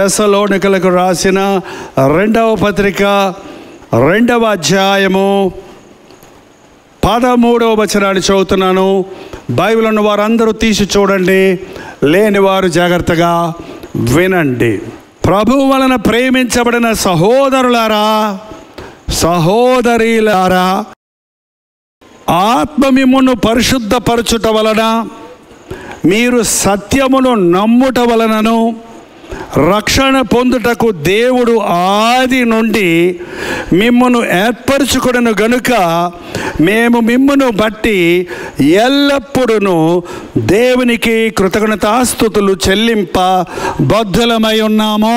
తెస్సలోనికలకు రాసిన 2వ పత్రిక 2వ అధ్యాయము 13వ వచనాన్ని చదువుతున్నాను. బైబిల్ ఉన్న వారందరూ తీసి చూడండి, లేని వారు జాగ్రత్తగా వినండి. ప్రభువు వలన ప్రేమించబడిన సహోదరులారా, సహోదరీలారా, ఆత్మ మిమ్మును పరిశుద్ధపరచుట వలన, మీరు సత్యమును నమ్ముట వలనను రక్షణ పొందుటకు దేవుడు ఆది నుండి మిమ్మును ఏర్పరచుకొనెను గనుక మేము మిమ్మును బట్టి ఎల్లప్పుడూ దేవునికి కృతజ్ఞతాస్తుతులు చెల్లింప బద్ధులమై ఉన్నాము.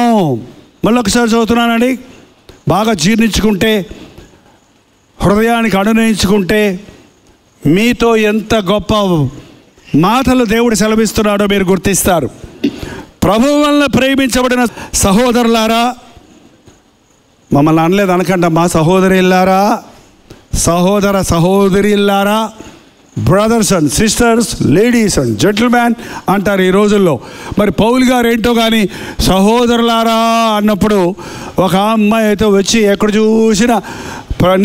మళ్ళొకసారి చదువుతున్నానండి, బాగా జీర్ణించుకుంటే, హృదయానికి అనునయించుకుంటే మీతో ఎంత గొప్ప మాటలు దేవుడు సెలవిస్తున్నాడో మీరు గుర్తిస్తారు. ప్రభువు వలన ప్రేమించబడిన సహోదరులారా, మమ్మల్ని అనలేదు అనకండి, మా సహోదరులారా, సహోదర సహోదరులారా, brothers and sisters, ladies and gentlemen అంటారు ఈ రోజుల్లో. మరి పౌలు గారు ఏంటో కానీ సహోదరులారా అన్నప్పుడు ఒక అమ్మాయి అయితే వచ్చి ఎక్కడ చూసినా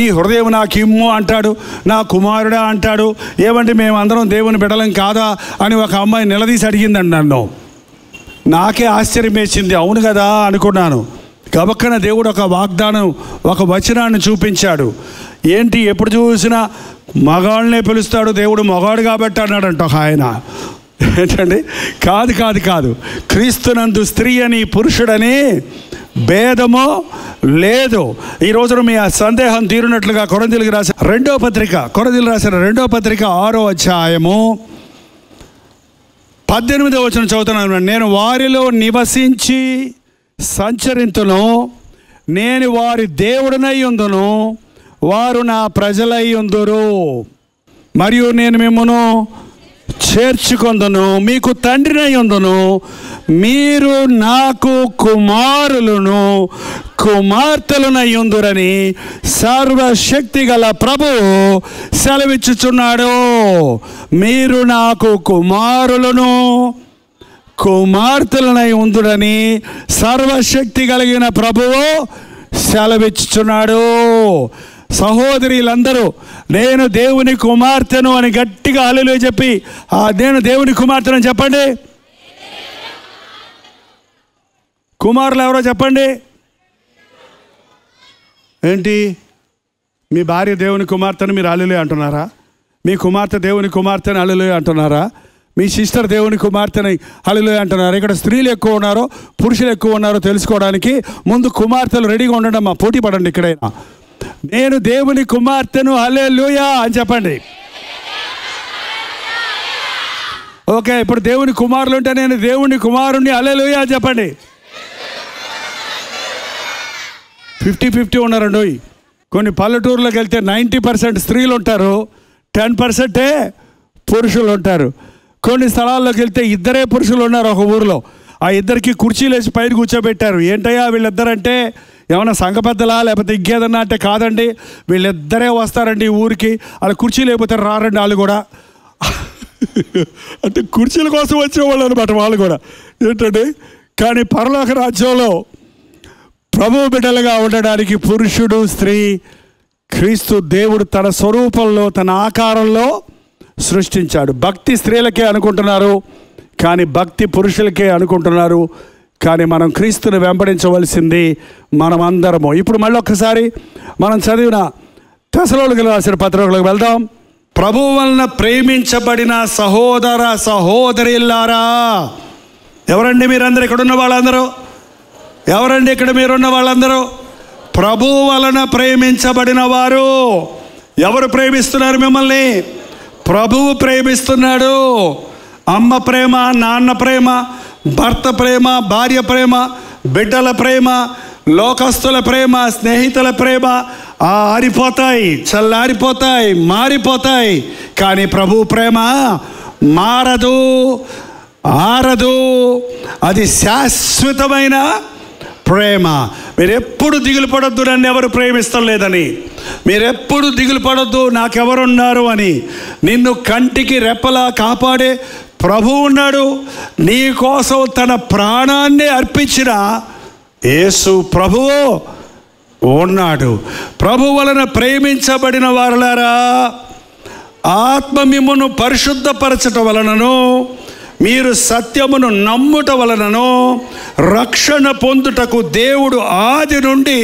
నీ హృదయం నాకు ఇమ్ము అంటాడు, నా కుమారుడా అంటాడు. ఏమంటే మేమందరం దేవుని బిడ్డలం కాదా అని ఒక అమ్మాయి నిలదీసి అడిగిందండి నన్ను. నాకే ఆశ్చర్యం వేసింది, అవును కదా అనుకున్నాను. గబక్కన దేవుడు ఒక వాగ్దానం, ఒక వచనాన్ని చూపించాడు. ఏంటి, ఎప్పుడు చూసినా మగాళ్ళనే పిలుస్తాడు దేవుడు, మగాడు కాబట్టి అన్నాడంట ఒక ఆయన. ఏంటండి, కాదు కాదు కాదు, క్రీస్తునందు స్త్రీ అని పురుషుడని భేదము లేదు. ఈ రోజున మీ ఆ సందేహం తీరునట్లుగా కొరింథీయులకు రాసిన 2వ పత్రిక, కొరింథీయులకు రాసిన 2వ పత్రిక 6వ అధ్యాయము 18వ వచనం చదువుతున్నాను. నేను వారిలో నివసించి సంచరింతును, నేను వారి దేవుడినై ఉందును, వారు నా ప్రజలై ఉందురు, మరియు నేను మిమ్మును చేర్చుకొందును, మీకు తండ్రినై ఉందును, మీరు నాకు కుమారులను కుమార్తెలనై ఉందురని సర్వశక్తి గల ప్రభువు సెలవిచ్చుచున్నాడు. మీరు నాకు కుమారులను కుమార్తెలనై ఉందురని సర్వశక్తి కలిగిన ప్రభువు సెలవిచ్చుచున్నాడు. సహోదరులందరూ నేను దేవుని కుమార్తెను అని గట్టిగా హల్లెలూయా చెప్పి, నేను దేవుని కుమార్తెను చెప్పండి. కుమారులు ఎవరో చెప్పండి. ఏంటి, మీ భార్య దేవుని కుమార్తెను మీరు హల్లెలూయా అంటున్నారా? మీ కుమార్తె దేవుని కుమార్తెను హల్లెలూయా అంటున్నారా? మీ సిస్టర్ దేవుని కుమార్తెని హల్లెలూయా అంటున్నారా? ఇక్కడ స్త్రీలు ఎక్కువ ఉన్నారో పురుషులు ఎక్కువ ఉన్నారో తెలుసుకోవడానికి ముందు కుమార్తెలు రెడీగా ఉండండి అమ్మా, పోటీ పడండి. ఇక్కడైనా నేను దేవుని కుమార్తెను హల్లెలూయా అని చెప్పండి. ఓకే, ఇప్పుడు దేవుని కుమారులు ఉంటే నేను దేవుని కుమారుణ్ణి హల్లెలూయా అని చెప్పండి. 50-50 ఉన్నారండి. కొన్ని పల్లెటూరులోకి వెళ్తే 90% స్త్రీలు ఉంటారు, 10% పురుషులు ఉంటారు. కొన్ని స్థలాల్లోకి వెళ్తే ఇద్దరే పురుషులు ఉన్నారు ఒక ఊరిలో. ఆ ఇద్దరికి కుర్చీలు వేసి పైన కూర్చోబెట్టారు. ఏంటయ్యా వీళ్ళిద్దరంటే ఏమన్నా సంఘ పెద్దలా లేకపోతే ఇంకేదన్నా అంటే కాదండి, వీళ్ళిద్దరే వస్తారండి ఊరికి, అలా కుర్చీ లేకపోతే రారండి వాళ్ళు కూడా. అంటే కుర్చీల కోసం వచ్చేవాళ్ళు అనమాట వాళ్ళు కూడా. ఏంటండి, కానీ పరలోక రాజ్యంలో ప్రభువు బిడ్డలుగా ఉండడానికి పురుషుడు స్త్రీ క్రీస్తు దేవుడు తన స్వరూపంలో తన ఆకారంలో సృష్టించాడు. భక్తి స్త్రీలకే అనుకుంటున్నారు, కానీ భక్తి పురుషులకే అనుకుంటున్నారు. కానీ మనం క్రీస్తుని వెంబడించవలసింది మనం అందరము. ఇప్పుడు మళ్ళీ ఒక్కసారి మనం చదివిన తెస్సలోనికలకు రాసిన పత్రికలకు వెళ్దాం. ప్రభువు వలన ప్రేమించబడిన సహోదర సహోదరులారా, ఎవరండి మీరందరూ? ఇక్కడ ఉన్న వాళ్ళందరూ ఎవరండి? ఇక్కడ మీరున్న వాళ్ళందరూ ప్రభువు వలన ప్రేమించబడిన వారు. ఎవరు ప్రేమిస్తున్నారు మిమ్మల్ని? ప్రభువు ప్రేమిస్తున్నాడు. అమ్మ ప్రేమ, నాన్న ప్రేమ, భర్త ప్రేమ, భార్య ప్రేమ, బిడ్డల ప్రేమ, లోకస్తుల ప్రేమ, స్నేహితుల ప్రేమ ఆరిపోతాయి, చల్లారిపోతాయి, మారిపోతాయి. కానీ ప్రభు ప్రేమ మారదు, ఆరదు. అది శాశ్వతమైన ప్రేమ. మీరెప్పుడు దిగులు పడొద్దు నన్ను ఎవరు ప్రేమిస్తం లేదని, మీరెప్పుడు దిగులు పడొద్దు నాకెవరున్నారు అని. నిన్ను కంటికి రెప్పలా కాపాడే ప్రభు ఉన్నాడు. నీ కోసం తన ప్రాణాన్ని అర్పించిన యేసు ప్రభువు ఉన్నాడు. ప్రభు వలన ప్రేమించబడిన వారలారా, ఆత్మ మిమ్మును పరిశుద్ధపరచట వలనను మీరు సత్యమును నమ్ముట వలనను రక్షణ పొందుటకు దేవుడు ఆది నుండి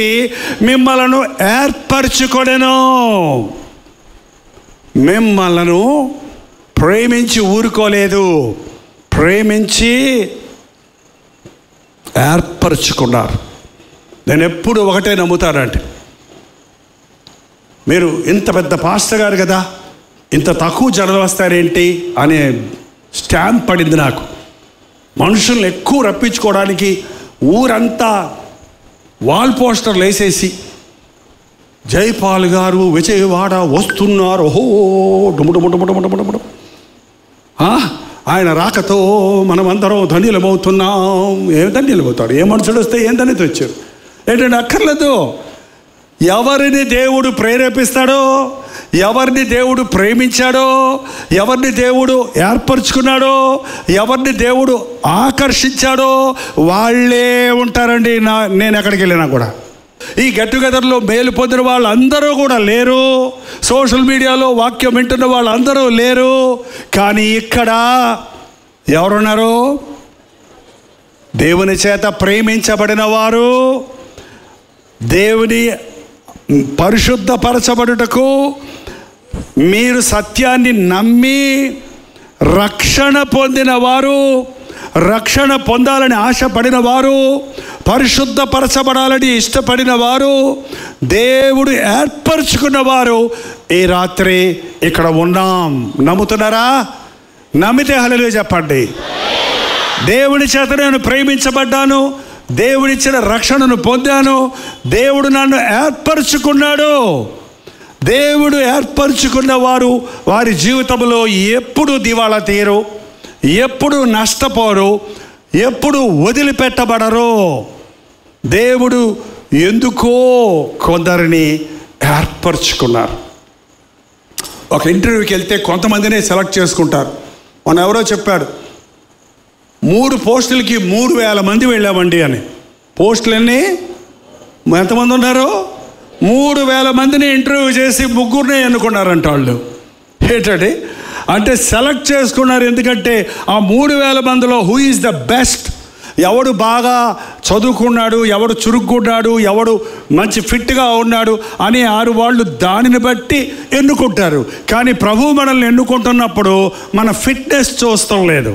మిమ్మలను ఏర్పరచుకొనెను. మిమ్మలను ప్రేమించి ఊరుకోలేదు, ప్రేమించి ఏర్పరచుకున్నారు. నేను ఎప్పుడు ఒకటే నమ్ముతానంటే, మీరు ఇంత పెద్ద పాస్టర్ గారు కదా, ఇంత తక్కువ జనం వస్తారేంటి అనే స్టాంప్ పడింది నాకు. మనుషుల్ని ఎక్కువ రప్పించుకోవడానికి ఊరంతా వాల్ పోస్టర్లు వేసేసి జైపాల్ గారు విజయవాడ వస్తున్నారు, ఓహో డుముడుముడుముడుముడుముడు, ఆయన రాకతో మనమందరం ధన్యులమవుతున్నాం. ఏం ధన్యులమవుతాడు? ఏ మనుషుడు వస్తే ఏం ధన్యత వచ్చారు ఏంటంటే అక్కర్లేదు. ఎవరిని దేవుడు ప్రేరేపిస్తాడో, ఎవరిని దేవుడు ప్రేమించాడో, ఎవరిని దేవుడు ఏర్పరచుకున్నాడో, ఎవరిని దేవుడు ఆకర్షించాడో వాళ్ళే ఉంటారండి. నేను ఎక్కడికి వెళ్ళినా కూడా ఈ గెట్ టుగెదర్లో మేలు పొందిన వాళ్ళందరూ కూడా లేరు, సోషల్ మీడియాలో వాక్యం వింటున్న వాళ్ళందరూ లేరు. కానీ ఇక్కడ ఎవరున్నారు? దేవుని చేత ప్రేమించబడిన వారు, దేవుని పరిశుద్ధపరచబడుటకు మీరు సత్యాన్ని నమ్మి రక్షణ పొందిన వారు, రక్షణ పొందాలని ఆశపడిన వారు, పరిశుద్ధపరచబడాలని ఇష్టపడిన వారు, దేవుడు ఏర్పరచుకున్న వారు ఈ రాత్రి ఇక్కడ ఉన్నాం. నమ్ముతున్నారా? నమ్మితే హల్లెలూయా చెప్పండి. దేవుడి చేత నేను ప్రేమించబడ్డాను, దేవుడిచ్చిన రక్షణను పొందాను, దేవుడు నన్ను ఏర్పరచుకున్నాడు. దేవుడు ఏర్పరచుకున్న వారు వారి జీవితంలో ఎప్పుడు దివాళా తీరు, ఎప్పుడు నష్టపోరు, ఎప్పుడు వదిలిపెట్టబడరు. దేవుడు ఎందుకో కొందరిని ఏర్పరచుకున్నారు. ఒక ఇంటర్వ్యూకి వెళ్తే కొంతమందినే సెలెక్ట్ చేసుకుంటారు. మొన్న ఎవరో చెప్పాడు, 3 పోస్టులకి 3000 మంది వెళ్ళామండి అని. పోస్టులన్నీ ఎంతమంది ఉన్నారు? 3000 మందిని ఇంటర్వ్యూ చేసి 3 ఎన్నుకున్నారంట వాళ్ళు. ఏంటండి అంటే సెలెక్ట్ చేసుకున్నారు. ఎందుకంటే ఆ 3000 మందిలో హూ ఈజ్ ద బెస్ట్, ఎవడు బాగా చదువుకున్నాడు, ఎవడు చురుక్కున్నాడు, ఎవడు మంచి ఫిట్గా ఉన్నాడు అని వాళ్ళు దానిని బట్టి ఎన్నుకుంటారు. కానీ ప్రభువు మనల్ని ఎన్నుకుంటున్నప్పుడు మన ఫిట్నెస్ చూస్తాం లేదు.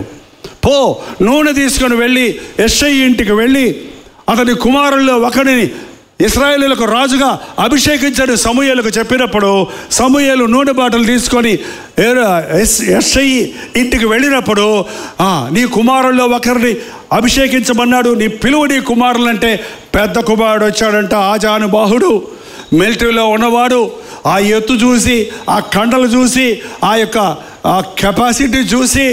నూనె తీసుకొని వెళ్ళి యెష్షయి ఇంటికి వెళ్ళి అతని కుమారుల్లో ఒకరిని ఇశ్రాయేలులకు రాజుగా అభిషేకించాడు సమూయేలుకు చెప్పినప్పుడు, సమూయేలు నూనె బాటలు తీసుకొని యెష్షయి ఇంటికి వెళ్ళినప్పుడు, నీ కుమారుల్లో ఒకరిని అభిషేకించమన్నాడు, నీ పిలువు నీ కుమారులంటే పెద్ద కుమారుడు వచ్చాడంట. ఆజానుబాహుడు, మిలిటరీలో ఉన్నవాడు. ఆ ఎత్తు చూసి, ఆ కండలు చూసి, ఆ యొక్క ఆ కెపాసిటీ చూసి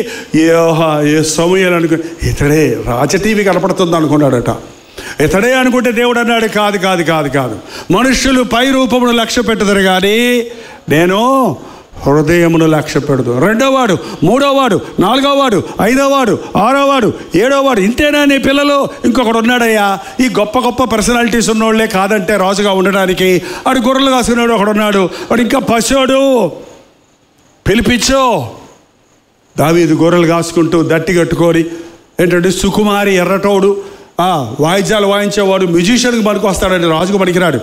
సమూయేలు అనుకుని ఇతడే రాజ టీవీ కనపడుతుంది అనుకున్నాడట. ఇతడే అనుకుంటే దేవుడు అన్నాడు, కాదు కాదు కాదు కాదు, మనుష్యులు పై రూపమును లక్ష్య పెట్టుదరు కానీ నేను హృదయమును లక్ష్య పెడదు. 2వవాడు, 3వవాడు, 4వవాడు, 5వవాడు, 6వవాడు, 7వవాడు, ఇంతేనా నీ పిల్లలు? ఇంకొకడు ఉన్నాడయ్యా. ఈ గొప్ప గొప్ప పర్సనాలిటీస్ ఉన్నోళ్లే కాదంటే రాజుగా ఉండడానికి. వాడు గొర్రెలు కాసుకున్నాడు ఒకడు ఉన్నాడు, వాడు ఇంకా పశువుడు, పిలిపించో. దావీదు గొర్రెలు కాసుకుంటూ దట్టి కట్టుకొని ఏంటంటే సుకుమారి ఎర్రటోడు, వాయిద్యాలు వాయించేవాడు, మ్యూజిషియన్కి పనికి వస్తాడని రాజుకు పనికిరాడు.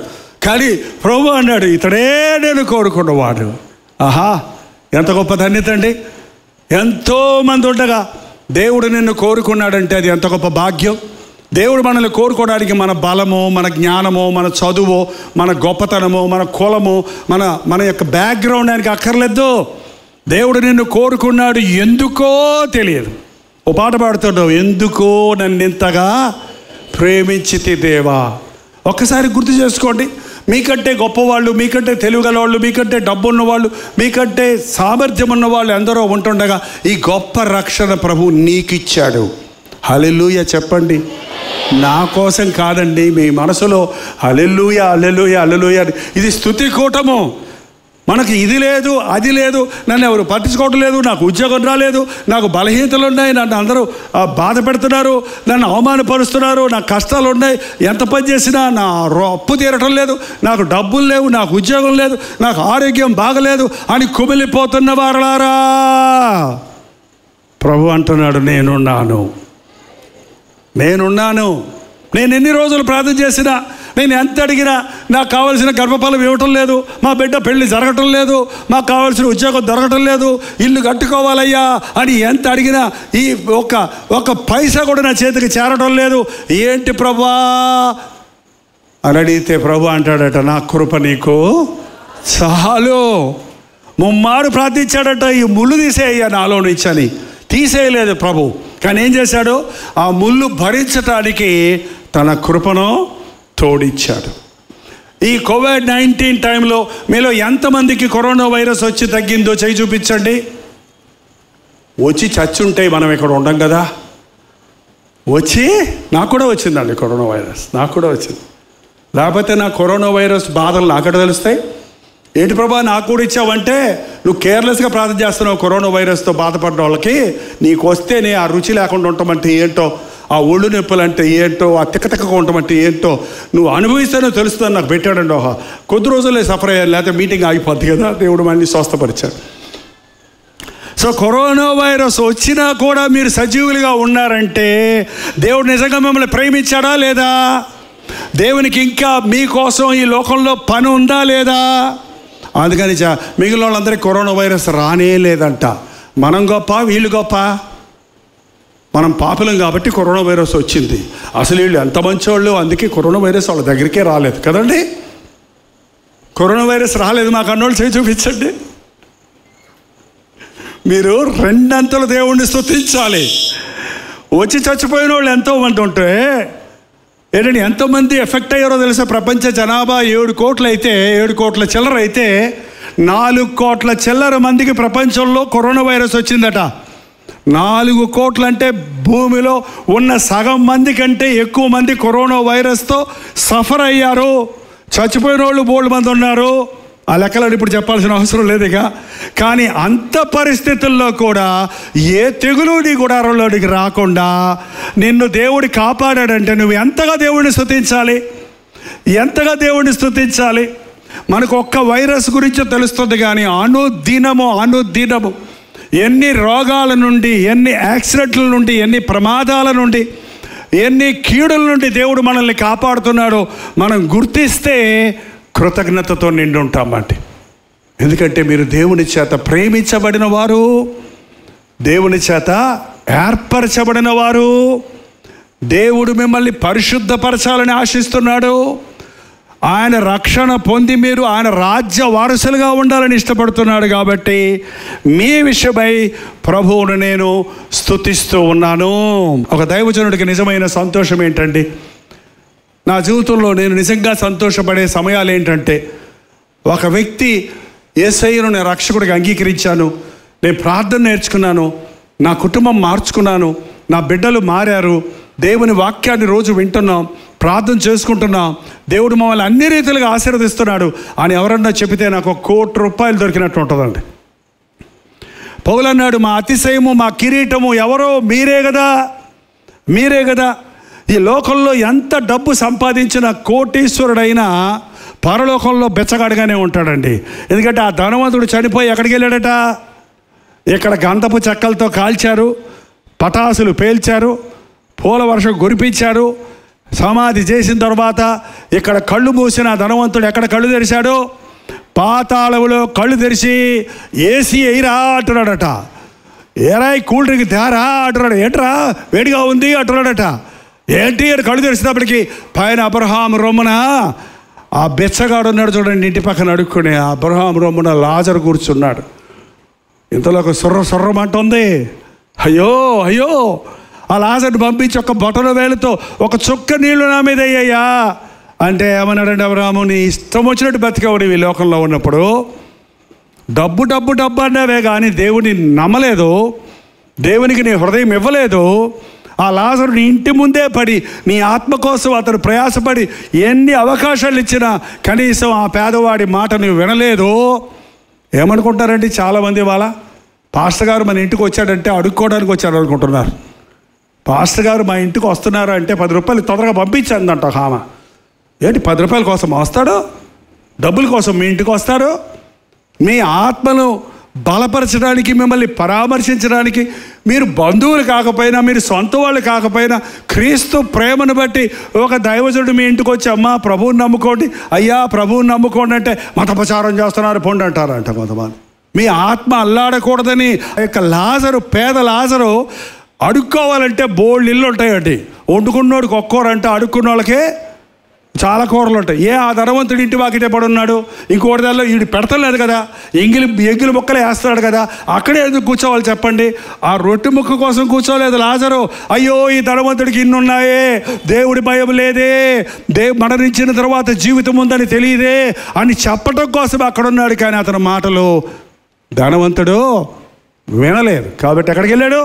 కానీ ప్రభు అన్నాడు, ఇతడే నేను కోరుకున్నవాడు. ఎంత గొప్ప ధన్యత అండి. ఎంతోమంది ఉండగా దేవుడు నిన్ను కోరుకున్నాడంటే అది ఎంత గొప్ప భాగ్యం. దేవుడు మనల్ని కోరుకోవడానికి మన బలము, మన జ్ఞానము, మన చదువు, మన గొప్పతనము, మన కులము, మన యొక్క బ్యాక్గ్రౌండ్ ఆయనకి అక్కర్లేదు. దేవుడు నిన్ను కోరుకున్నాడు. ఎందుకో తెలియదు. ఓ పాట పాడుతున్నావు, ఎందుకో నన్ను ఇంతగా ప్రేమించితి దేవా. ఒక్కసారి గుర్తు చేసుకోండి. మీకంటే గొప్పవాళ్ళు, మీకంటే తెలివిగలవాళ్ళు, మీకంటే డబ్బు ఉన్నవాళ్ళు, మీకంటే సామర్థ్యం ఉన్నవాళ్ళు ఎందరో ఉంటుండగా ఈ గొప్ప రక్షణ ప్రభు నీకిచ్చాడు. హల్లెలూయా చెప్పండి. నా కోసం కాదండి, మీ మనసులో హల్లెలూయా హల్లెలూయా హల్లెలూయా. ఇది స్తుతి కూటము. మనకి ఇది లేదు, అది లేదు, నన్ను ఎవరు పట్టించుకోవడం లేదు, నాకు ఉద్యోగం రాలేదు, నాకు బలహీనతలు ఉన్నాయి, నన్ను అందరూ బాధ పెడుతున్నారు, నన్ను అవమానపరుస్తున్నారు, నాకు కష్టాలు ఉన్నాయి, ఎంత పని చేసినా నా అప్పు తీరటం లేదు, నాకు డబ్బులు లేవు, నాకు ఉద్యోగం లేదు, నాకు ఆరోగ్యం బాగలేదు అని కుమిలిపోతున్న వారలారా, ప్రభు అంటున్నాడు, నేనున్నాను. నేను ఎన్ని రోజులు ప్రార్థన చేసినా, నేను ఎంత అడిగినా నాకు కావాల్సిన గర్భఫలం ఇవ్వటం లేదు, మా బిడ్డ పెళ్లి జరగటం లేదు, మాకు కావాల్సిన ఉద్యోగం దొరకటం లేదు, ఇల్లు కట్టుకోవాలయ్యా అని ఎంత అడిగినా ఈ ఒక పైసా కూడా నా చేతికి చేరటం లేదు, ఏంటి ప్రభువా అని అడిగితే ప్రభు అంటాడట, నా కృప నీకు చాలు. ముమ్మారు ప్రార్థించాడట, ఈ ముళ్ళు తీసేయ్యా నాలో నుంచి అని. తీసేయలేదు ప్రభు, కానీ ఏం చేశాడు, ఆ ముళ్ళు భరించటానికి తన కృపను తోడిచ్చాడు. ఈ కోవిడ్-19 టైంలో మీలో ఎంతమందికి కరోనా వైరస్ వచ్చి తగ్గిందో చేయి చూపించండి. వచ్చి చచ్చుంటే మనం ఇక్కడ ఉండం కదా. వచ్చి నాకు కూడా వచ్చిందండి కరోనా వైరస్, నాకు కూడా వచ్చింది. లేకపోతే నా కరోనా వైరస్ బాధలు నాకడ తెలుస్తాయి. ఏంటి ప్రభా నాకు కూడా ఇచ్చావంటే, నువ్వు కేర్లెస్గా ప్రార్థన చేస్తున్నావు. కరోనా వైరస్తో బాధపడిన వాళ్ళకి నీకు వస్తేనే ఆ రుచి లేకుండా ఉంటామంటే ఏంటో, ఆ ఒళ్ళు నొప్పులు అంటే ఏంటో, ఆ తిక్కగా ఉంటామంటే ఏంటో నువ్వు అనుభవిస్తేనే తెలుస్తుందని నాకు పెట్టాడండి. కొద్ది రోజులే సఫర్ అయ్యాను, లేకపోతే మీటింగ్ ఆగిపోద్ది కదా. దేవుడు మళ్ళీ స్వస్థపరిచాడు. సో కరోనా వైరస్ వచ్చినా కూడా మీరు సజీవులుగా ఉన్నారంటే దేవుడు నిజంగా మిమ్మల్ని ప్రేమించాడా లేదా? దేవునికి ఇంకా మీకోసం ఈ లోకంలో పని ఉందా లేదా? అందుకని మిగిలిన వాళ్ళందరికీ కరోనా వైరస్ రానే లేదంట. మనం గొప్ప, వీళ్ళు గొప్ప? మనం పాపులం కాబట్టి కరోనా వైరస్ వచ్చింది. అసలు వీళ్ళు ఎంత మంచోళ్ళు, అందుకే కరోనా వైరస్ వాళ్ళ దగ్గరికే రాలేదు కదండి. కరోనా వైరస్ రాలేదు మాకు అన్నోళ్ళు చేయి చూపించండి. మీరు రెండంతలు దేవుణ్ణి స్తుతించాలి. వచ్చి చచ్చిపోయిన వాళ్ళు ఎంతోమంది ఉంటే ఏంటంటే ఎంతోమంది ఎఫెక్ట్ అయ్యారో తెలుసా? ప్రపంచ జనాభా 7 కోట్లు అయితే, 7 కోట్ల చిల్లర అయితే 4 కోట్ల చిల్లర మందికి ప్రపంచంలో కరోనా వైరస్ వచ్చిందట. 4 కోట్లు అంటే భూమిలో ఉన్న సగం మంది కంటే ఎక్కువ మంది కరోనా వైరస్తో సఫర్ అయ్యారు. చచ్చిపోయిన వాళ్ళు బోల్డ్ మంది ఉన్నారు. ఆ లెక్కలను ఇప్పుడు చెప్పాల్సిన అవసరం లేదు ఇక. కానీ అంత పరిస్థితుల్లో కూడా ఏ తెగులు నీ గుడారంలోనికి రాకుండా నిన్ను దేవుడు కాపాడాడంటే నువ్వు ఎంతగా దేవుడిని స్తుతించాలి, ఎంతగా దేవుడిని స్తుతించాలి. మనకు ఒక్క వైరస్ గురించి తెలుస్తుంది, కానీ అనుదినము ఎన్ని రోగాల నుండి, ఎన్ని యాక్సిడెంట్ల నుండి, ఎన్ని ప్రమాదాల నుండి, ఎన్ని కీడుల నుండి దేవుడు మనల్ని కాపాడుతున్నాడో మనం గుర్తిస్తే కృతజ్ఞతతో నిండి ఉంటామండి. ఎందుకంటే మీరు దేవుని చేత ప్రేమించబడిన వారు, దేవుని చేత ఏర్పరచబడిన వారు. దేవుడు మిమ్మల్ని పరిశుద్ధపరచాలని ఆశిస్తున్నాడు. ఆయన రక్షణ పొంది మీరు ఆయన రాజ్య వారసులుగా ఉండాలని ఇష్టపడుతున్నాడు. కాబట్టి మీ విషయమై ప్రభువును నేను స్తుతిస్తూ ఉన్నాను. ఒక దైవజనుడికి నిజమైన సంతోషం ఏంటండి, నా జీవితంలో నేను నిజంగా సంతోషపడే సమయాలు ఏంటంటే, ఒక వ్యక్తి యేసయ్యను నేను రక్షకుడిగా అంగీకరించాను, నేను ప్రార్థన నేర్చుకున్నాను, నా కుటుంబం మార్చుకున్నాను, నా బిడ్డలు మారారు, దేవుని వాక్యాన్ని రోజు వింటున్నాం, ప్రార్థన చేసుకుంటున్నాం, దేవుడు మమ్మల్ని అన్ని రీతిలుగా ఆశీర్వదిస్తున్నాడు అని ఎవరన్నా చెబితే నాకు ₹1 కోటి దొరికినట్టు ఉంటుందండి. పౌలు అన్నాడు, మా అతిశయము, మా కిరీటము ఎవరో మీరే కదా. ఈ లోకంలో ఎంత డబ్బు సంపాదించిన కోటీశ్వరుడైనా పరలోకంలో బెచ్చగాడిగానే ఉంటాడండి. ఎందుకంటే ఆ ధనవంతుడు చనిపోయి ఎక్కడికి వెళ్ళాడట? ఇక్కడ గంధపు చెక్కలతో కాల్చారు, పటాసులు పేల్చారు, పూల వర్షం కురిపించారు. సమాధి చేసిన తర్వాత ఇక్కడ కళ్ళు మూసిన ధనవంతుడు ఎక్కడ కళ్ళు తెరిచాడు? పాతాళంలో కళ్ళు తెరిచి ఏసీ ఎయిరా అంటున్నాడట. ఏరాయి కూల్ డ్రింక్ తేరా అంటున్నాడు. ఏంట్రా వేడిగా ఉంది అంటున్నాడట. ఏంటి అని కళ్ళు తెరిచినప్పటికీ పైన అబ్రహాం రొమ్మున ఆ బెచ్చగాడు ఉన్నాడు చూడండి, ఇంటి పక్కన అడుక్కునే ఆ అబ్రహాం రొమ్మున లాజరు కూర్చున్నాడు. ఇంతలో ఒక సొర్రమంటుంది. అయ్యో ఆ లాజర్ని పంపించి ఒక బొటన వేలుతో ఒక చుక్క నీళ్లు నా మీద అయ్యాయా అంటే ఏమన్నాడండి అబ్రహాము, నీ ఇష్టం వచ్చినట్టు బతికేవాడు ఈ లోకంలో ఉన్నప్పుడు. డబ్బు అన్నావే కానీ దేవుని నమ్మలేదు, దేవునికి నీ హృదయం ఇవ్వలేదు. ఆ లాజరు నీ ఇంటి ముందే పడి నీ ఆత్మ కోసం అతను ప్రయాసపడి ఎన్ని అవకాశాలు ఇచ్చినా కనీసం ఆ పేదవాడి మాట నువ్వు వినలేదు. ఏమనుకుంటారండి చాలామంది వాళ్ళ పాస్టర్ గారు మన ఇంటికి వచ్చాడంటే అడుక్కోవడానికి వచ్చాడు అనుకుంటున్నారు. పాస్టర్ గారు మా ఇంటికి వస్తున్నారు అంటే 10 రూపాయలు తొందరగా పంపించందంట ఒక ఆమె. ఏంటి 10 రూపాయల కోసం వస్తాడు? డబ్బుల కోసం మీ ఇంటికి వస్తారు? మీ ఆత్మను బలపరచడానికి, మిమ్మల్ని పరామర్శించడానికి, మీరు బంధువులు కాకపోయినా, మీరు సొంత వాళ్ళు కాకపోయినా, క్రీస్తు ప్రేమను బట్టి ఒక దైవజనుడు మీ ఇంటికి వచ్చి అమ్మా ప్రభువుని నమ్ముకోండి, అయ్యా ప్రభువుని నమ్ముకోండి అంటే మతప్రచారం చేస్తున్నారు పొండి అంటారంట కొంతమంది. మీ ఆత్మ అల్లాడకూడదని లాజరు, పేద లాజరు అడుక్కోవాలంటే బోల్డ్ ఇల్లు ఉంటాయండి. వండుకున్నోడికి ఒక్కోరంటే అడుక్కున్న వాళ్ళకే చాలా కూరలు ఉంటాయి. ఆ ధనవంతుడి ఇంటి వాకిటే పడున్నాడు, ఇంకోటి దానిలో వీడు పెడతలేదు కదా, ఎంగిలి మొక్కలే వేస్తున్నాడు కదా, అక్కడే ఎందుకు కూర్చోవాలి చెప్పండి? ఆ రొట్టె ముక్క కోసం కూర్చోలేదు లాజరు. అయ్యో ఈ ధనవంతుడికి ఇన్ని ఉన్నాయే, దేవుడి భయం లేదే, మరణించిన తర్వాత జీవితం ఉందని తెలియదే అని చెప్పడం కోసం అక్కడ ఉన్నాడు. కానీ అతని మాటలు ధనవంతుడు వినలేదు. కాబట్టి ఎక్కడికి వెళ్ళాడు?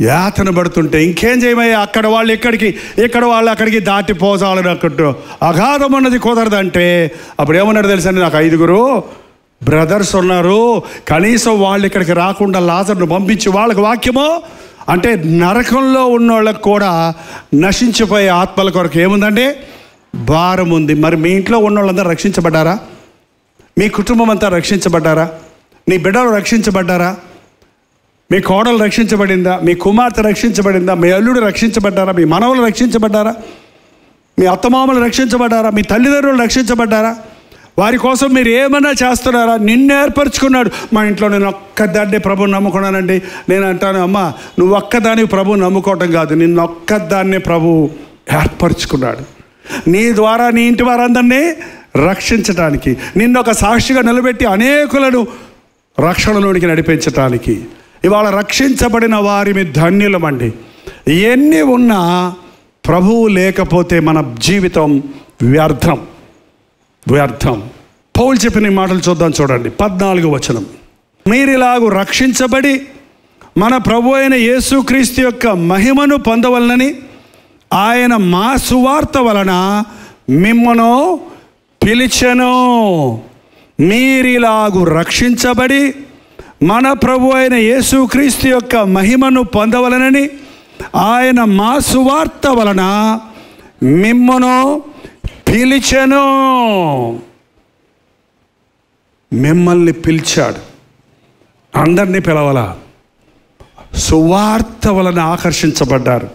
యాతన పడుతుంటే ఇంకేం చేయమయ్యా, అక్కడ వాళ్ళు ఇక్కడికి, ఇక్కడ వాళ్ళు అక్కడికి దాటిపోసాలని అక్కడ అగాధం అన్నది కుదరదంటే అప్పుడు ఏమన్నాడు తెలుసా? నాకు 5 బ్రదర్స్ ఉన్నారు, కనీసం వాళ్ళు ఇక్కడికి రాకుండా లాజర్ను పంపించి వాళ్ళకి వాక్యము అంటే నరకంలో ఉన్న వాళ్ళకి కూడా నశించిపోయే ఆత్మల కొరకు ఏముందండి? భారం ఉంది. మరి మీ ఇంట్లో ఉన్న వాళ్ళందరూ రక్షించబడ్డారా? మీ కుటుంబం అంతా రక్షించబడ్డారా? నీ బిడ్డలు రక్షించబడ్డారా? మీ కోడలు రక్షించబడిందా? మీ కుమార్తె రక్షించబడిందా? మీ అల్లుడు రక్షించబడ్డారా? మీ మనవలు రక్షించబడ్డారా? మీ అత్తమామలు రక్షించబడ్డారా? మీ తల్లిదండ్రులు రక్షించబడ్డారా? వారి కోసం మీరు ఏమన్నా చేస్తున్నారా? నిన్ను ఏర్పరచుకున్నాడు. మా ఇంట్లో నేను ఒక్కదాన్నే ప్రభువుని నమ్ముకున్నానండి. నేను అంటాను, అమ్మ నువ్వు ఒక్కదాన్ని ప్రభువుని నమ్ముకోవటం కాదు, నిన్ను ఒక్కదాన్నే ప్రభువు ఏర్పరచుకున్నాడు నీ ద్వారా నీ ఇంటి వారందరినీ రక్షించటానికి, నిన్ను ఒక సాక్షిగా నిలబెట్టి అనేకులను రక్షణలోనికి నడిపించటానికి. ఇవాళ రక్షించబడిన వారి ధన్యులమండి. ఎన్ని ఉన్నా ప్రభువు లేకపోతే మన జీవితం వ్యర్థం. పౌలు చెప్పిన మాటలు చూద్దాం, చూడండి 14వ వచనం. మీరిలాగు రక్షించబడి మన ప్రభు అయిన యేసుక్రీస్తు యొక్క మహిమను పొందవలనని ఆయన మా సువార్త వలన మిమ్మను పిలిచెను. మీరిలాగు రక్షించబడి మన ప్రభు అయిన యేసుక్రీస్తు యొక్క మహిమను పొందవలనని ఆయన మా సువార్త వలన మిమ్మను పిలిచెను. మిమ్మల్ని పిలిచాడు. అందరినీ పిలవలా, సువార్త వలన ఆకర్షించబడ్డారు,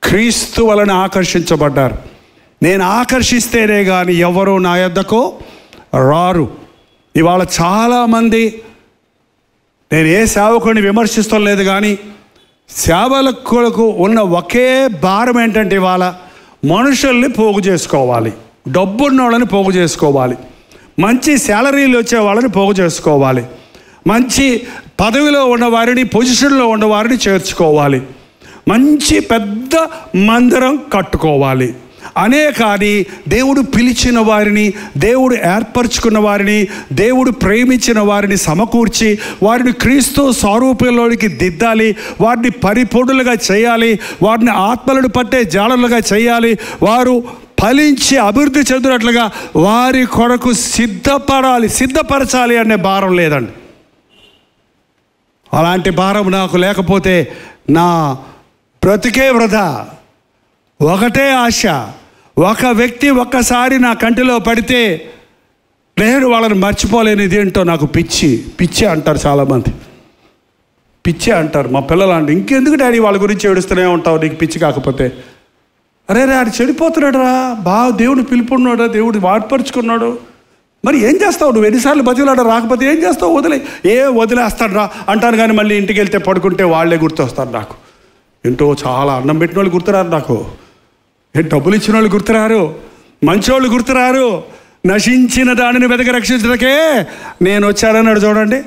క్రీస్తు వలన ఆకర్షించబడ్డారు. నేను ఆకర్షిస్తేనే కానీ ఎవరు నా యొద్దకు రారు. ఇవాళ చాలామంది, నేను ఏ సేవకుడిని విమర్శిస్తాం లేదు కానీ సేవకులకు ఉన్న ఒకే భారం ఏంటంటే ఇవాళ మనుషుల్ని పోగు చేసుకోవాలి, డబ్బున్న వాళ్ళని పోగు చేసుకోవాలి, మంచి శాలరీలు వచ్చే వాళ్ళని పోగు చేసుకోవాలి, మంచి పదవిలో ఉన్నవారిని, పొజిషన్లో ఉన్నవారిని చేర్చుకోవాలి, మంచి పెద్ద మందిరం కట్టుకోవాలి అనే. కానీ దేవుడు పిలిచిన వారిని, దేవుడు ఏర్పరచుకున్న వారిని, దేవుడు ప్రేమించిన వారిని సమకూర్చి వారిని క్రీస్తు స్వరూపంలోనికి దిద్దాలి, వారిని పరిపూర్ణులుగా చేయాలి, వారిని ఆత్మలను పట్టే జాలలుగా చేయాలి, వారు ఫలించి అభివృద్ధి చెందినట్లుగా వారి కొరకు సిద్ధపరచాలి అనే భారం లేదండి. అలాంటి భారం నాకు లేకపోతే నా బ్రతికే వృధా. ఒకటే ఆశ, ఒక వ్యక్తి ఒక్కసారి నా కంటిలో పడితే నేను వాళ్ళని మర్చిపోలేనిది ఏంటో నాకు పిచ్చి అంటారు చాలామంది. పిచ్చి అంటారు మా పిల్లలు. అంటే ఇంకెందుకు డాడీ వాళ్ళ గురించి ఏడుస్తూనే ఉంటావు, నీకు పిచ్చి కాకపోతే? అరే ఆడు చెడిపోతున్నాడు రా, బాగా దేవుడు పిలుపున్నాడు, దేవుడు వాడ్పరుచుకున్నాడు, మరి ఏం చేస్తావు? నువ్వు ఎన్నిసార్లు బతిలాడ రాకపోతే ఏం చేస్తావు? వదిలేస్తాడు రా అంటాను. కానీ మళ్ళీ ఇంటికి వెళ్తే పడుకుంటే వాళ్ళే గుర్తొస్తారు నాకు. ఏంటో చాలా అన్నం పెట్టిన వాళ్ళు గుర్తురారు నాకు, డబ్బులు ఇచ్చిన వాళ్ళు గుర్తురారు, మంచోళ్ళు గుర్తురారు. నశించిన దానిని వెతక రక్షించడానికే నేను వచ్చానన్నాడు. చూడండి,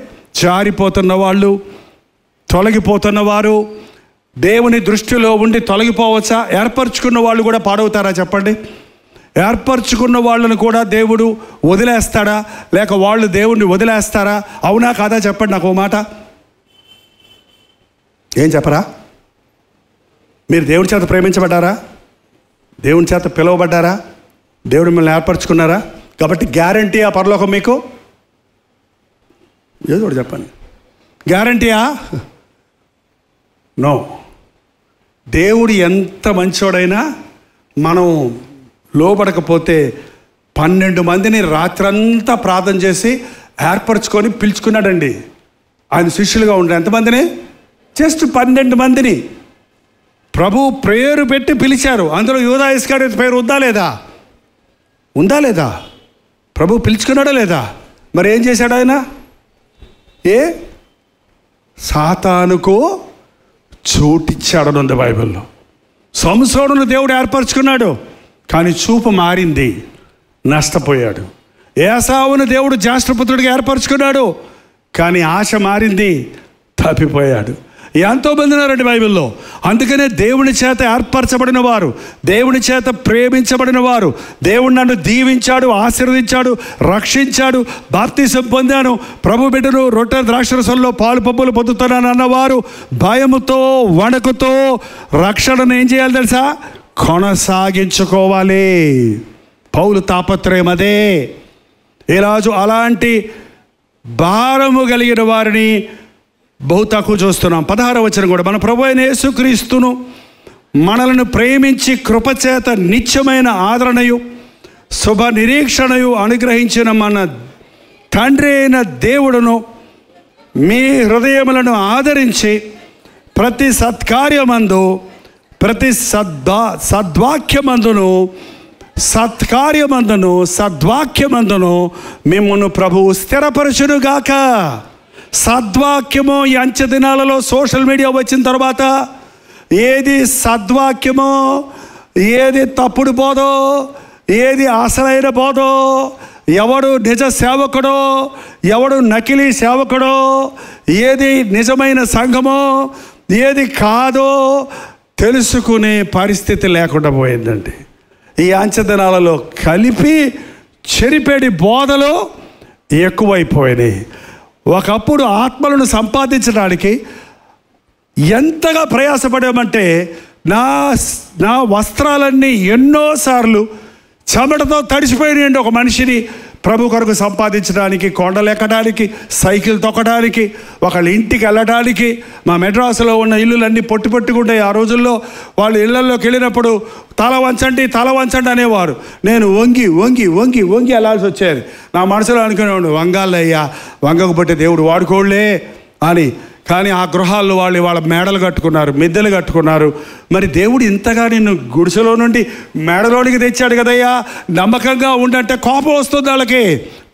జారిపోతున్న వాళ్ళు, తొలగిపోతున్న వారు దేవుని దృష్టిలో ఉండి తొలగిపోవచ్చా? ఏర్పరచుకున్న వాళ్ళు కూడా పాడవుతారా చెప్పండి? ఏర్పరచుకున్న వాళ్ళను కూడా దేవుడు వదిలేస్తాడా, లేక వాళ్ళు దేవుణ్ణి వదిలేస్తారా? అవునా కాదా చెప్పండి నాకు ఓ మాట. ఏం చెప్పరా? మీరు దేవుడి చేత ప్రేమించబడ్డారా? దేవుని చేత పిలువబడ్డారా? దేవుడు మిమ్మల్ని ఏర్పరచుకున్నారా? కాబట్టి గ్యారంటీ ఆ పరలోకం మీకు. ఏదో ఒకటి చెప్పండి. గ్యారంటీయా? నో. దేవుడు ఎంత మంచోడైనా మనం లోబడకపోతే 12 మందిని రాత్రంతా ప్రార్థన చేసి ఏర్పరచుకొని పిలుచుకున్నాడండి. ఆయన శిష్యులుగా ఉండే ఎంతమందిని? జస్ట్ 12 మందిని ప్రభు పేరు పెట్టి పిలిచారు. అందులో యూదా ఇస్కరియోతు పేరు ఉందా లేదా? ఉందా లేదా? ప్రభు పిలుచుకున్నాడా లేదా? మరి ఏం చేశాడు ఆయన? సాతానుకు చోటిచ్చాడని ఉంది బైబిల్లో. సంసోనును దేవుడు ఏర్పరచుకున్నాడు, కానీ చూపు మారింది, నష్టపోయాడు. ఏసావును దేవుడు జ్యేష్ఠపుత్రుడిగా ఏర్పరచుకున్నాడు, కానీ ఆశ మారింది, తప్పిపోయాడు. ఎంతోమంది ఉన్నారండి బైబిల్లో. అందుకనే దేవుని చేత ఏర్పరచబడిన వారు, దేవుని చేత ప్రేమించబడిన వారు, దేవుడు నన్ను దీవించాడు, ఆశీర్వదించాడు, రక్షించాడు, బాప్తిసం పొందాను, ప్రభు బిడ్డను రొట్టె ద్రాక్షరసంలో పాలు పప్పులు పొందుతున్నాను అన్నవారు భయముతో వణకుతో రక్షణను ఏం చేయాలి తెలుసా? కొనసాగించుకోవాలి. పౌలు తాపత్రయం అదే. ఈరోజు అలాంటి భారము కలిగిన వారిని బహు తక్కువ చూస్తున్నాం. 16వ వచనం కూడా, మన ప్రభు అయిన యేసుక్రీస్తును మనలను ప్రేమించి కృపచేత నిత్యమైన ఆదరణయు శుభ నిరీక్షణయు అనుగ్రహించిన మన తండ్రి అయిన దేవుడును మీ హృదయములను ఆదరించి ప్రతి సత్కార్యమందు ప్రతి సద్వాక్యమందును మిమ్మును ప్రభువు స్థిరపరచునుగాక. సద్వాక్యము ఈ అంచె దినాలలో సోషల్ మీడియా వచ్చిన తర్వాత ఏది సద్వాక్యమో, ఏది తప్పుడు బోధో, ఏది అసలైన బోధో, ఎవడు నిజ సేవకుడో, ఎవడు నకిలీ సేవకుడో, ఏది నిజమైన సంఘమో, ఏది కాదో తెలుసుకునే పరిస్థితి లేకుండా పోయిందండి. ఈ అంచె దినాలలో కలిపి చెరిపేడి బోధలు ఎక్కువైపోయినాయి. ఒకప్పుడు ఆత్మలను సంపాదించడానికి ఎంతగా ప్రయాసపడామంటే నా వస్త్రాలన్నీ ఎన్నోసార్లు చెమటతో తడిసిపోయినాయండి. ఒక మనిషిని ప్రభు కొరకు సంపాదించడానికి, కొండలు ఎక్కడానికి, సైకిల్ తొక్కడానికి, ఒకళ్ళ ఇంటికి వెళ్ళడానికి. మా మెడ్రాసులో ఉన్న ఇల్లులన్నీ పొట్టుకుంటాయి. ఆ రోజుల్లో వాళ్ళు ఇళ్లలోకి వెళ్ళినప్పుడు తల వంచండి అనేవారు. నేను వంగి వంగి వంగి వంగి వెళ్ళాల్సి వచ్చేది. నా మనసులో అనుకునేవాడు, వంగాలయ్యా, వంగకపోతే దేవుడు వాడుకోళ్లే అని. కానీ ఆ గృహాల్లో వాళ్ళు వాళ్ళ మేడలు కట్టుకున్నారు, మిద్దెలు కట్టుకున్నారు. మరి దేవుడు ఇంతగా నిన్ను గుడిసెలో నుండి మేడలోనికి తెచ్చాడు కదయ్యా, నమ్మకంగా ఉండంటే కోపం వస్తుంది వాళ్ళకి,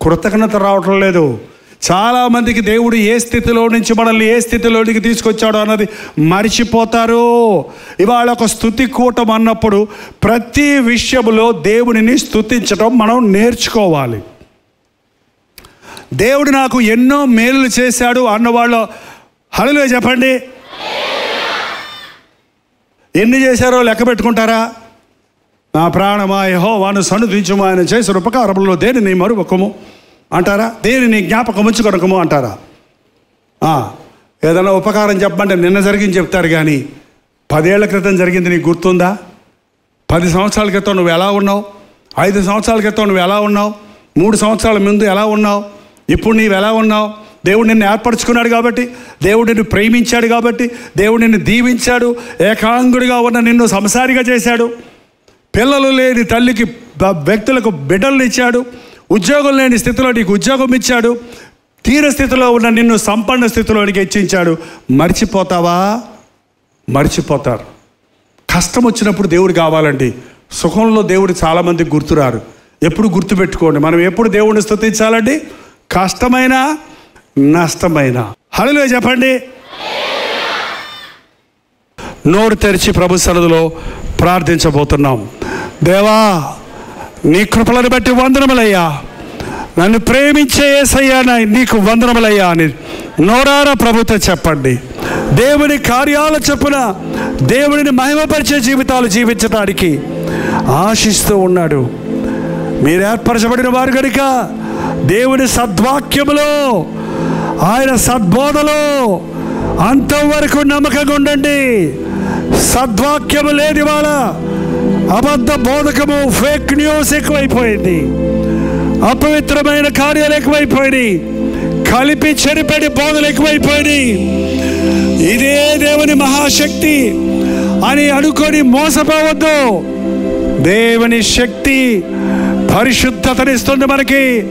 కృతజ్ఞత రావటం లేదు. చాలామందికి దేవుడు ఏ స్థితిలో నుంచి మనల్ని ఏ స్థితిలోనికి తీసుకొచ్చాడో అన్నది మరిచిపోతారు. ఇవాళ ఒక స్తుతి కూటం అన్నప్పుడు ప్రతి విషయంలో దేవుడిని స్తుతించడం మనం నేర్చుకోవాలి. దేవుడు నాకు ఎన్నో మేలులు చేశాడు అన్నవాళ్ళు హల్లెలూయా చెప్పండి. ఎన్ని చేశారో లెక్క పెట్టుకుంటారా? నా ప్రాణమా యెహోవాను సన్నుతించుము, ఆయన చేసిన ఉపకారములలో దేనిని మరువకము అంటారా? దేనిని జ్ఞాపకం ఉంచుకొనకము అంటారా? ఏదైనా ఉపకారం చెప్పమంటే నిన్న జరిగింది చెప్తారు, కానీ 10 ఏళ్ల క్రితం జరిగింది నీకు గుర్తుందా? 10 సంవత్సరాల క్రితం నువ్వు ఎలా ఉన్నావు? 5 సంవత్సరాల క్రితం నువ్వు ఎలా ఉన్నావు? 3 సంవత్సరాల ముందు ఎలా ఉన్నావు? ఇప్పుడు నీవు ఎలా ఉన్నావు? దేవుడు నిన్ను ఏర్పరచుకున్నాడు కాబట్టి, దేవుడు నిన్ను ప్రేమించాడు కాబట్టి, దేవుడు నిన్ను దీవించాడు, ఏకాంగుడిగా ఉన్న నిన్ను సంసారిగా చేశాడు, పిల్లలు లేని తల్లికి వ్యక్తులకు బిడ్డలను ఇచ్చాడు, ఉద్యోగం లేని స్థితిలో నీకు ఉద్యోగం ఇచ్చాడు, తీర స్థితిలో ఉన్న నిన్ను సంపన్న స్థితిలోనికి హెచ్చించాడు. మర్చిపోతావా? మర్చిపోతారు. కష్టం వచ్చినప్పుడు దేవుడు కావాలండి. సుఖంలో దేవుడు చాలామందికి గుర్తురారు. ఎప్పుడు గుర్తుపెట్టుకోండి, మనం ఎప్పుడు దేవుడిని స్తుతించాలండి? కష్టమైనా నష్టమైనా. హల్లెలూయా చెప్పండి. నోరు తెరిచి ప్రభు సన్నిధిలో ప్రార్థించబోతున్నాం. దేవా, నీ కృపలను బట్టి వందనములయ్యా, నన్ను ప్రేమించే యేసయ్యా నీకు వందనములయ్యా అని నోరారా ప్రభుతో చెప్పండి. దేవుని కార్యాల చొప్పున దేవుడిని మహిమపరిచే జీవితాలు జీవించడానికి ఆశిస్తూ ఉన్నాడు. మీరు ఏర్పరచబడిన వారు కనుక దేవుని సద్వాక్యములో, ఆయన సద్బోధలో అంతవరకు నమ్మకంగా ఉండండి. సద్వాక్యము లేని వాళ్ళ అబద్ధ బోధకము, ఫేక్ న్యూస్ ఎక్కువైపోయింది, అపవిత్రమైన కార్యాలు ఎక్కువైపోయినాయి, కలిపి చెరిపేడి బోధలు ఎక్కువైపోయినాయి. ఇదే దేవుని మహాశక్తి అని అనుకొని మోసపోవద్దు. దేవుని శక్తి పరిశుద్ధతనిస్తుంది. మనకి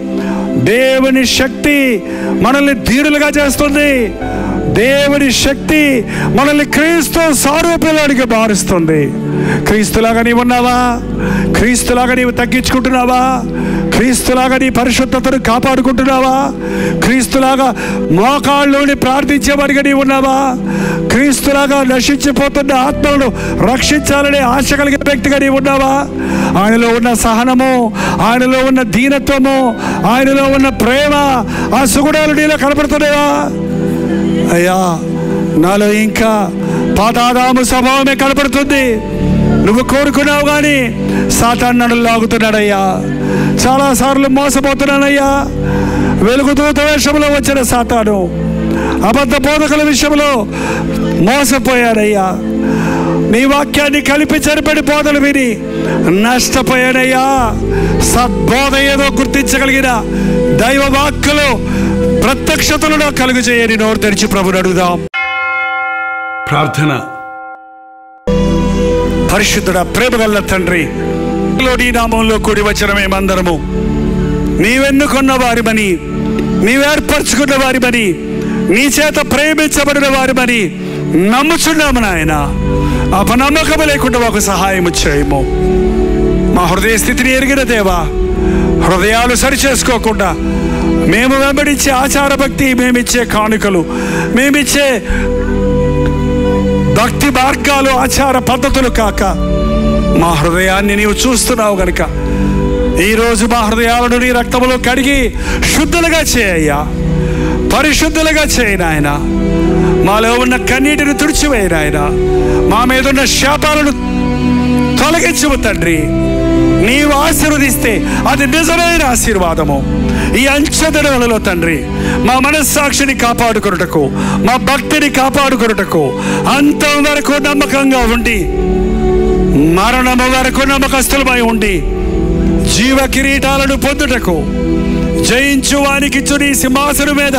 దేవుని శక్తి మనల్ని ధీరులుగా చేస్తుంది. దేవుని శక్తి మనల్ని క్రీస్తు సారూప్యానికి మారుస్తుంది. క్రీస్తులాగా నీవు ఉన్నావా? క్రీస్తులాగా నీవు తగ్గించుకుంటున్నావా? క్రీస్తులాగా నీ పరిశుద్ధతను కాపాడుకుంటున్నావా? క్రీస్తులాగా మోకాళ్ళలోని ప్రార్థించేవాడిగా నీవు ఉన్నావా? క్రీస్తులాగా నశించిపోతున్న ఆత్మలను రక్షించాలనే ఆశ కలిగిన వ్యక్తిగా నీవు ఉన్నావా? ఆయనలో ఉన్న సహనము, ఆయనలో ఉన్న దీనత్వము, ఆయనలో ఉన్న ప్రేమ, ఆ సుగుణాలు నీలో కనపడుతున్నాయా? అయ్యా, నాలో ఇంకా పాతాదాము స్వభావమే కనపడుతుంది. నువ్వు కోరుకున్నావు కానీ సాతాను నన్ను లాగుతున్నాడయ్యా. చాలాసార్లు మోసపోతున్నానయ్యా. వెలుగుదూత వేషంలో వచ్చిన సాతాను అబద్ధ బోధకుల విషయంలో మోసపోయాడయ్యా. నీ వాక్యాన్ని కలిపి చెరిపడి బోధలు విని నష్టపోయాడయ్యా. సద్బోధ ఏదో గుర్తించగలిగిన దైవ వాక్కులు ప్రత్యక్షతలను కలుగు చేయని నోరు తెరిచి ప్రభుని అడుగుదాం. ప్రార్థన. పరిశుద్ధుడా, ప్రేమగల తండ్రి, నీ నామంలో కూడి వచ్చిన మేమందరము నీవెన్నుకున్న వారిమని, నీవేర్పరచుకున్న వారిమని, నీ చేత ప్రేమించబడిన వారిమని నమ్ముచున్నాము నాయన. అపనమ్మకము లేకుండా మాకు సహాయం చేయము. మా హృదయ స్థితిని ఎరిగిన దేవా, హృదయాలు సరిచేసుకోకుండా మేము వెంబడించే ఆచార భక్తి, మేమిచ్చే కానుకలు, మేమిచ్చే భక్తి మార్గాలు, ఆచార పద్ధతులు కాక మా హృదయాన్ని నీవు చూస్తున్నావు గనుక ఈరోజు మా హృదయాలను నీ రక్తములో కడిగి శుద్ధులుగా చేయయ్యా. పరిశుద్ధులుగా చేయి నాయన. మాలో ఉన్న కన్నీటిని తుడిచివేయి నాయన. మా మీద ఉన్న శాపాలను తొలగించవు తండ్రి. నీవు ఆశీర్వదిస్తే అది నిజమైన ఆశీర్వాదము. ఈ అంచెదడలలో తండ్రి, మా మనస్సాక్షిని కాపాడుకొనుటకు, మా భక్తిని కాపాడుకొనుటకు అంతం వరకు నమ్మకంగా ఉండి, మరణము వరకు నమ్మకస్తులమై ఉండి, జీవ కిరీటాలను పొందుటకు, జయించు వానికి నీ సింహాసనం మీద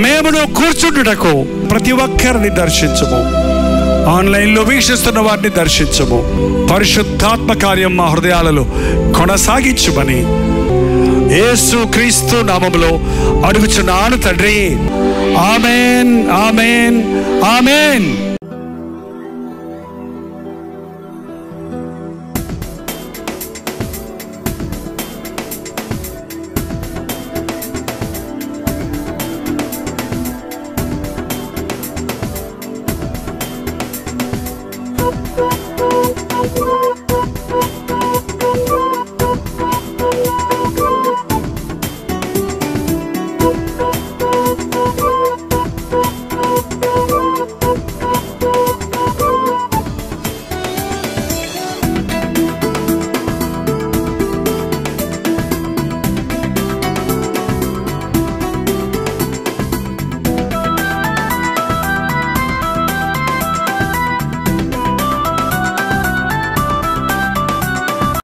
మేమును కూర్చుంటుటకు ప్రతి ఒక్కరిని దర్శించము. ఆన్లైన్లో వీక్షిస్తున్న వారిని దర్శించము. పరిశుద్ధాత్మ కార్యం మా హృదయాలలో కొనసాగించుమని యేసు క్రీస్తు నామములో అడుగుచున్నాను తండ్రి. ఆమేన్, ఆమేన్, ఆమేన్.